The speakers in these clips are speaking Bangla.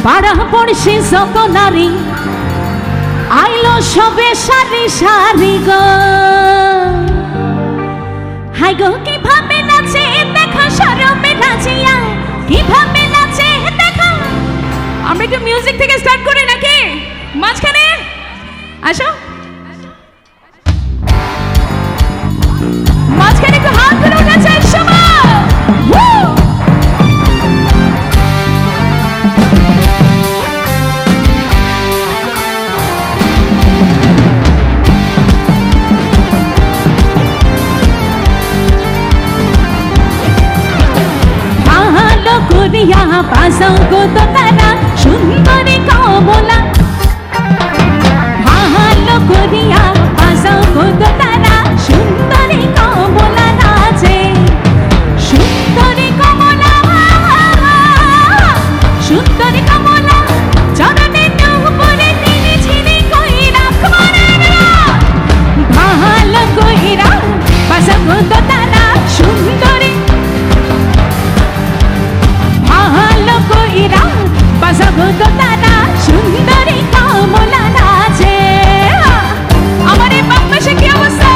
পাড়া পড়ছে যত নারী আইলো সবে সারি সারি গো হাই গো কিভাবে নাচে দেখো শরমে নাচিয়া কিভাবে নাচে দেখো। আমরা একটু মিউজিক থেকে স্টার্ট করি নাকি মাঝখানে আসো মাঝখানে একটু হাত তুলে উঠেছে সবাই করিয়া বাজাও গো তারা সুন্দরী কমলা ভালো করিয়া বাজাও গো তারা সুন্দরী কমলা নাচে সুন্দরী কমলা সুন্দরী কমলা চরণে উপরে তিনি ছিনি কইরা ভালো কইরা বাজাও গো তারা সুন্দরী কইরা বাজাবো তো তারা সুন্দরী কমলা নাচে। আমার এই বাম পাশে কি অবস্থা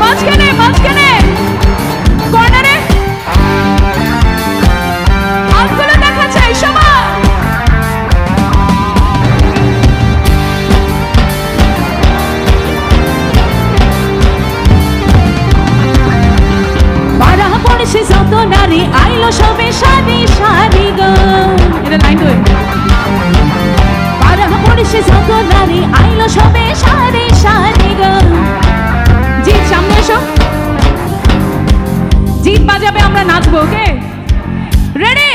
মাঝখানে মাঝখানে কর্নারে হাতগুলো দেখা চাই সবাই সে যত নারী আইলো সবে সারি সারি গো এটা লাইন ধরে পাড়া পড়ছে যত নারী আইলো সবে সারি সারি গো জিৎ সামনে এসো জিৎ বাজাবে আমরা নাচবো ওকে রেডি